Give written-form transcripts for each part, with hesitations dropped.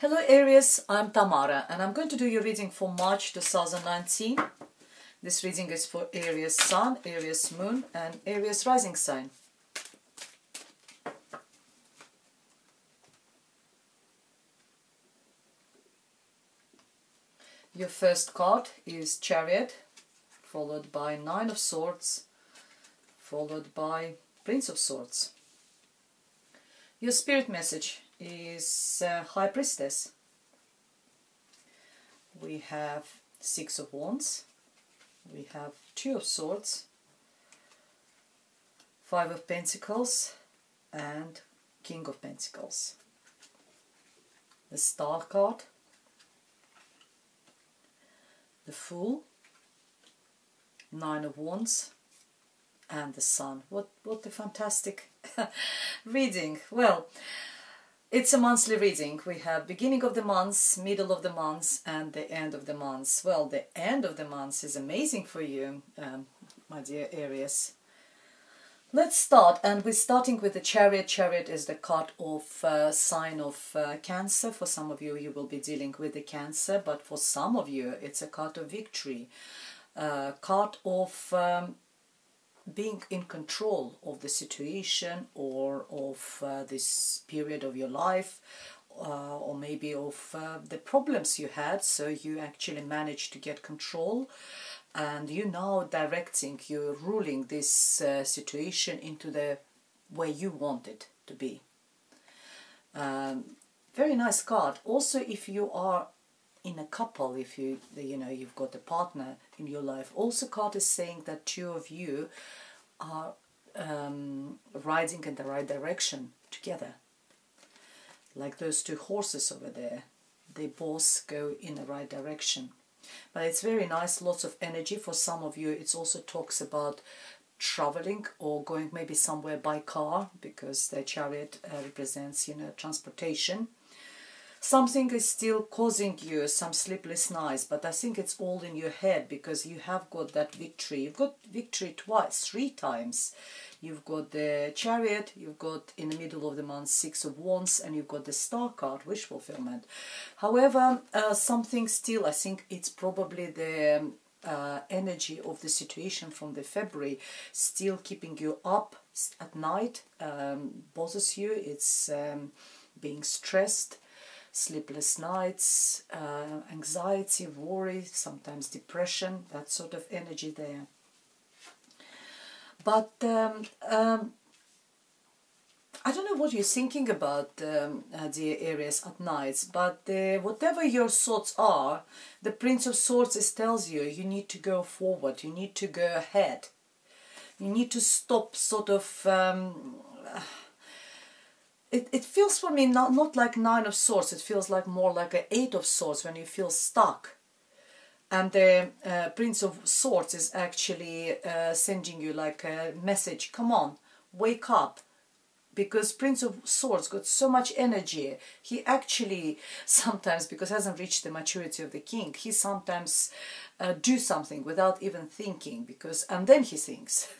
Hello Aries, I'm Tamara and I'm going to do your reading for March 2019. This reading is for Aries Sun, Aries Moon and Aries Rising sign. Your first card is Chariot, followed by Nine of Swords, followed by Prince of Swords. Your spirit message is High Priestess. We have Six of Wands, we have Two of Swords, Five of Pentacles and King of Pentacles. The Star card, the Fool, Nine of Wands and the Sun. What a fantastic reading. Well, it's a monthly reading. We have beginning of the months, middle of the months and the end of the months. Well, the end of the months is amazing for you, my dear Aries. Let's start, and we're starting with the Chariot. Chariot is the card of sign of Cancer. For some of you, you will be dealing with the Cancer, but for some of you, it's a card of victory. Card of being in control of the situation or of this period of your life, or maybe of the problems you had, so you actually managed to get control and you're now directing, you're ruling this situation into the way you want it to be. Very nice card. Also, if you are in a couple, if you've got a partner in your life, also card is saying that two of you are riding in the right direction together. Like those two horses over there, they both go in the right direction. But it's very nice, lots of energy. For some of you, it also talks about traveling or going maybe somewhere by car, because the Chariot represents, transportation. Something is still causing you some sleepless nights, but I think it's all in your head, because you have got that victory. You've got victory twice, 3 times. You've got the Chariot, you've got in the middle of the month Six of Wands, and you've got the Star card, wish fulfillment. However, something still, I think it's probably the energy of the situation from the February still keeping you up at night, bothers you. It's being stressed, sleepless nights, anxiety, worry, sometimes depression, that sort of energy there. But I don't know what you're thinking about, dear Aries, at nights, but whatever your thoughts are, the Prince of Swords tells you you need to go forward, you need to go ahead, you need to stop sort of... It feels for me not like Nine of Swords, it feels like more like an Eight of Swords when you feel stuck. And the Prince of Swords is actually sending you like a message, come on, wake up. Because Prince of Swords got so much energy, he actually sometimes, because he hasn't reached the maturity of the King, he sometimes do something without even thinking, and then he thinks.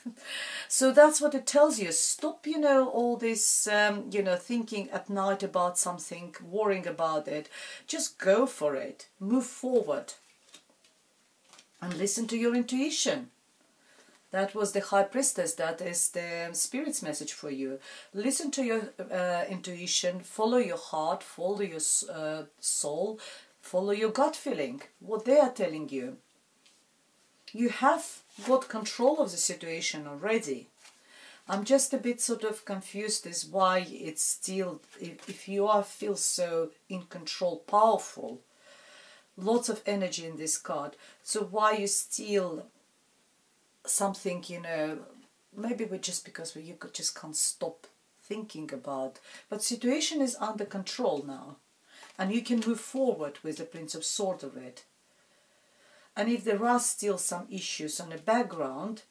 So that's what it tells you. Stop, all this, thinking at night about something, worrying about it. Just go for it. Move forward. And listen to your intuition. That was the High Priestess. That is the Spirit's message for you. Listen to your intuition, follow your heart, follow your soul, follow your gut feeling, what they are telling you. You have got control of the situation already. I'm just a bit sort of confused as why it's still, if you feel so in control, powerful, lots of energy in this card, so why you still... something, maybe just because you just can't stop thinking about. But situation is under control now. And you can move forward with the Prince of Swords of it. And if there are still some issues on the background,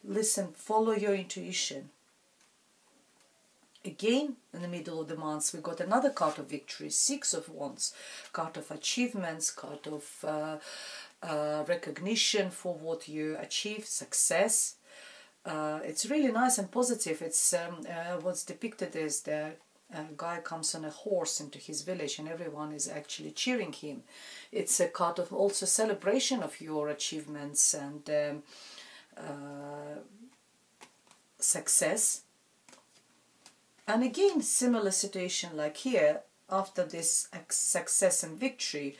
listen, follow your intuition. Again, in the middle of the month, we got another card of victory, Six of Wands, card of achievements, card of... recognition for what you achieved, success. It's really nice and positive. It's what's depicted is the A guy comes on a horse into his village and everyone is actually cheering him. It's a kind of also celebration of your achievements and success. And again, similar situation like here, after this success and victory,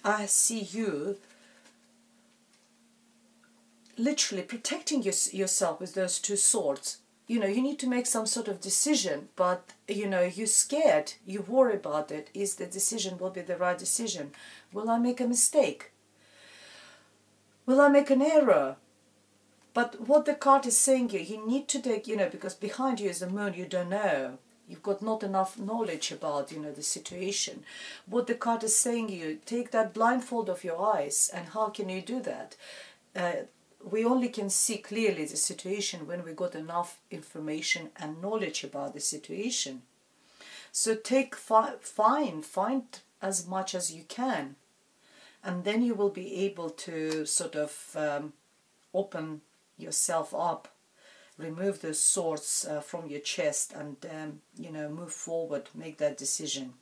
I see you literally protecting yourself with those two swords. You know, you need to make some sort of decision, but you know, you're scared, you worry about it. Is the decision will be the right decision? Will I make a mistake? Will I make an error? But what the card is saying you need to take, you know, because behind you is the moon, you don't know. You've got not enough knowledge about, you know, the situation. What the card is saying you, take that blindfold of your eyes. And how can you do that? We only can see clearly the situation when we got enough information and knowledge about the situation. So find as much as you can, and then you will be able to sort of open yourself up, remove those swords from your chest, and you know, move forward, make that decision.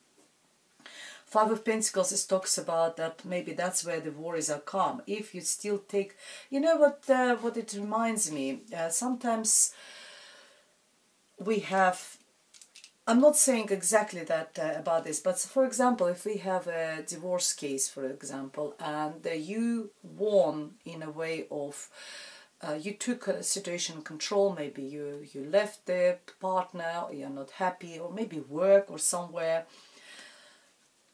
Five of Pentacles is talks about that maybe that's where the worries are calm. If you still take, you know what it reminds me, sometimes we have, I'm not saying exactly that about this, but for example, if we have a divorce case, for example, and you won in a way of, you took a situation control, maybe you left the partner, or you're not happy, or maybe work or somewhere.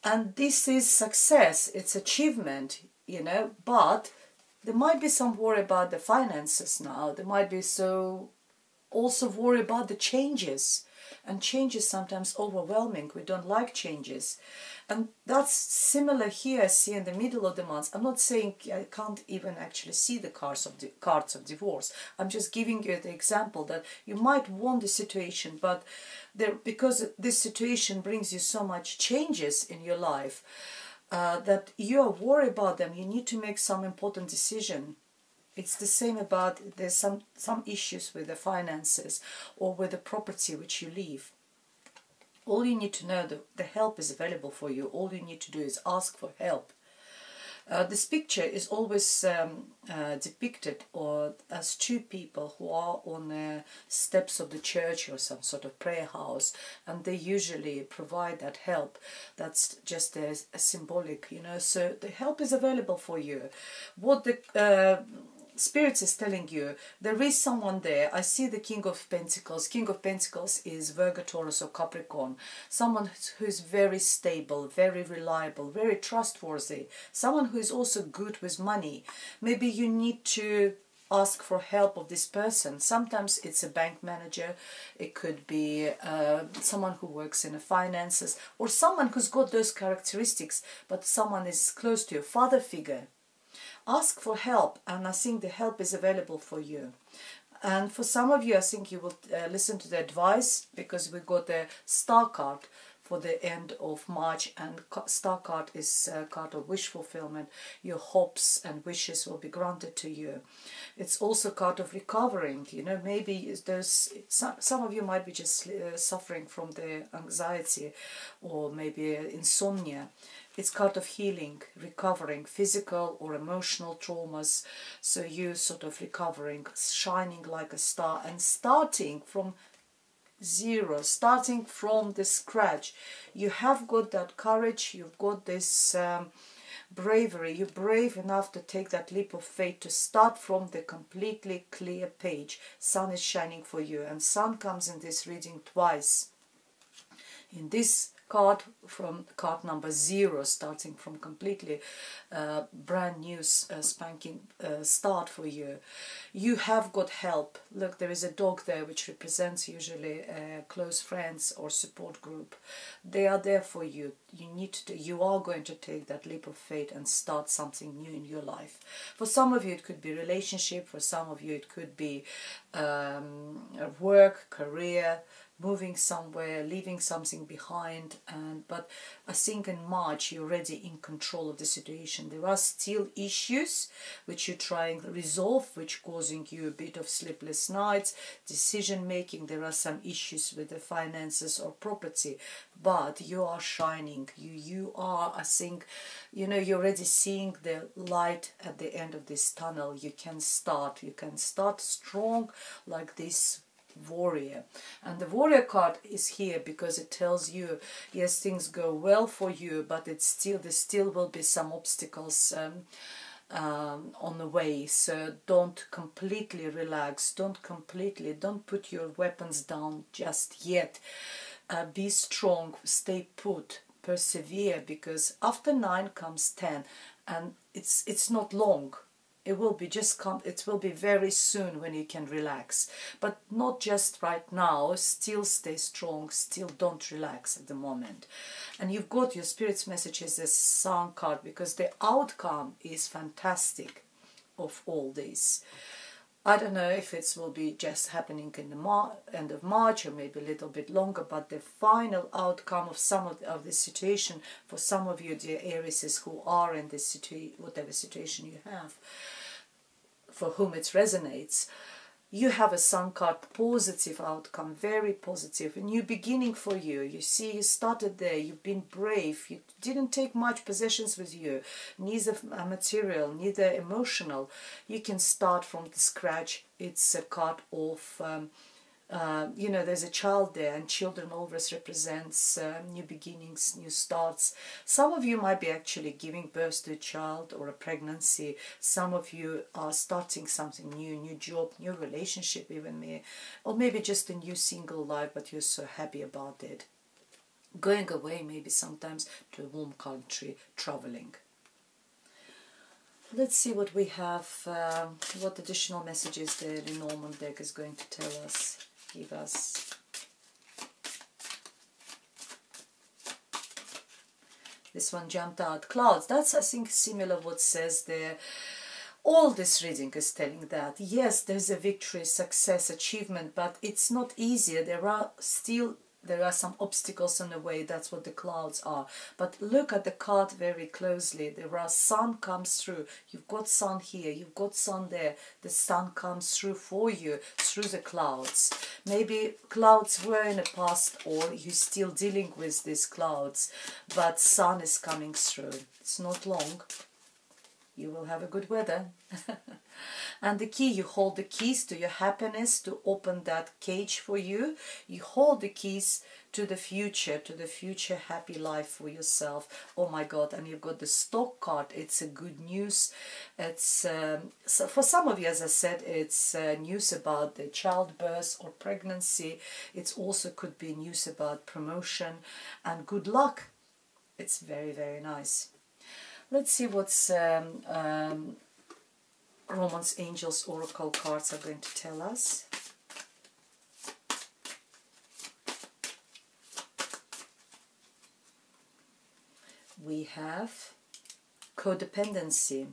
And this is success, it's achievement, you know, but there might be some worry about the finances now. There might be also worry about the changes. And change is sometimes overwhelming. We don't like changes. And that's similar here, I see in the middle of the month. I'm not saying I can't even actually see the cards of divorce. I'm just giving you the example that you might want the situation, but because this situation brings you so much changes in your life that you are worried about them, you need to make some important decision. It's the same about, there's some issues with the finances or with the property which you leave. All you need to know, the help is available for you. All you need to do is ask for help. This picture is always depicted as two people who are on the steps of the church or some sort of prayer house, and they usually provide that help. That's just a symbolic, you know, so the help is available for you. What the Spirits is telling you, there is someone there. I see the King of Pentacles. King of Pentacles is Virgo, Taurus or Capricorn. Someone who's very stable, very reliable, very trustworthy. Someone who is also good with money. Maybe you need to ask for help of this person. Sometimes it's a bank manager. It could be someone who works in the finances, or someone who's got those characteristics, but someone is close to you, father figure. Ask for help, and I think the help is available for you. And for some of you, I think you will listen to the advice, because we got the Star card for the end of March, and Star card is a card of wish fulfillment. Your hopes and wishes will be granted to you. It's also a card of recovering. You know, maybe there's some of you might be just suffering from the anxiety or maybe insomnia. It's card of healing, recovering, physical or emotional traumas. So you sort of recovering, shining like a star, and starting from zero, starting from the scratch. You have got that courage, you've got this bravery, you're brave enough to take that leap of faith, to start from the completely clear page. Sun is shining for you, and sun comes in this reading twice. In this card, from card number 0, starting from completely brand new spanking start for you. You have got help. Look, there is a dog there which represents usually close friends or support group. They are there for you. You are going to take that leap of faith and start something new in your life. For some of you it could be relationship, for some of you it could be work, career, moving somewhere, leaving something behind, but I think in March you're already in control of the situation. There are still issues which you're trying to resolve, which causing you a bit of sleepless nights, decision making. There are some issues with the finances or property, but you are shining. You are, I think, you're already seeing the light at the end of this tunnel. You can start strong like this warrior. And the warrior card is here because it tells you, yes, things go well for you, but there still will be some obstacles on the way. So don't completely relax, don't put your weapons down just yet. Be strong, stay put, persevere, because after 9 comes 10, and it's not long. It will be very soon when you can relax, but not just right now. Still stay strong, still don't relax at the moment. And you've got your spirit's messages as Sun card, because the outcome is fantastic of all this. I don't know if it will be just happening in the end of March or maybe a little bit longer, but the final outcome of some of this situation, for some of you, dear Aries, who are in this situation, whatever situation you have, for whom it resonates, you have a Sun card, positive outcome, very positive, a new beginning for you. You see, you started there, you've been brave, you didn't take much possessions with you, neither material, neither emotional. You can start from the scratch. It's a card of, there's a child there, and children always represents new beginnings, new starts. Some of you might be actually giving birth to a child or a pregnancy. Some of you are starting something new job, new relationship even, or maybe just a new single life, but you're so happy about it. Going away maybe sometimes to a warm country, traveling. Let's see what we have, what additional messages the Lenormand deck is going to tell us. Give us. This one jumped out, clouds. That's, I think, similar what says there. All this reading is telling that yes, there's a victory, success, achievement, but it's not easy. There are some obstacles on the way. That's what the clouds are. But look at the card very closely. There are sun comes through. You've got sun here, you've got sun there. The sun comes through for you through the clouds. Maybe clouds were in the past, or you're still dealing with these clouds, but sun is coming through. It's not long. You will have a good weather. And the key, you hold the keys to your happiness, to open that cage for you. You hold the keys to the future happy life for yourself. Oh my God, and you've got the stock card. It's a good news. It's so for some of you, as I said, it's news about the childbirth or pregnancy. It also could be news about promotion and good luck. It's very, very nice. Let's see what's Romance Angels Oracle cards are going to tell us. We have codependency.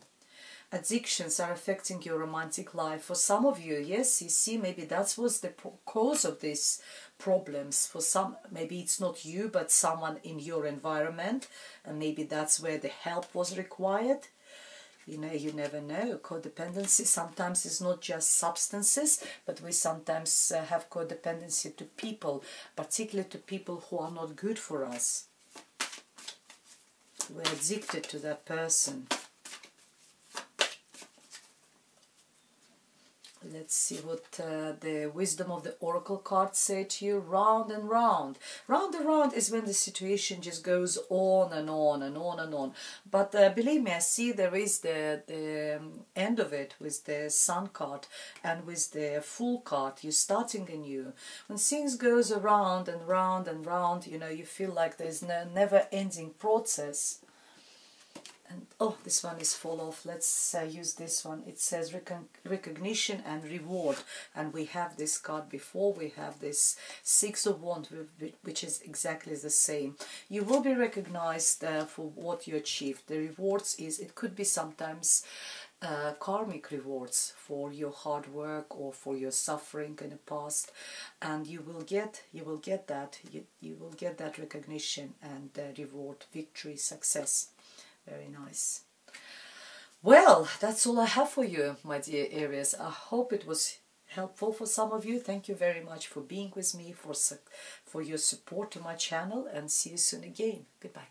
Addictions are affecting your romantic life. For some of you, yes, you see, maybe that was the cause of these problems. For some, maybe it's not you, but someone in your environment, and maybe that's where the help was required. You never know. Codependency sometimes is not just substances, but we sometimes have codependency to people, particularly to people who are not good for us. We're addicted to that person. Let's see what the wisdom of the oracle cards say to you. Round and round. Round and round is when the situation just goes on and on and on and on. But believe me, I see there is the end of it with the sun card and with the fool card. You're starting anew. When things goes around and round and round, you feel like there's no never-ending process. And oh, this one is fall off. Let's use this one. It says recognition and reward, and we have this card before. We have this Six of Wands, which is exactly the same. You will be recognized for what you achieved. The rewards is, it could be sometimes karmic rewards for your hard work or for your suffering in the past, and you will get that recognition and reward, victory, success. Very nice. Well, that's all I have for you, my dear Aries. I hope it was helpful for some of you. Thank you very much for being with me, for your support to my channel, and see you soon again. Goodbye.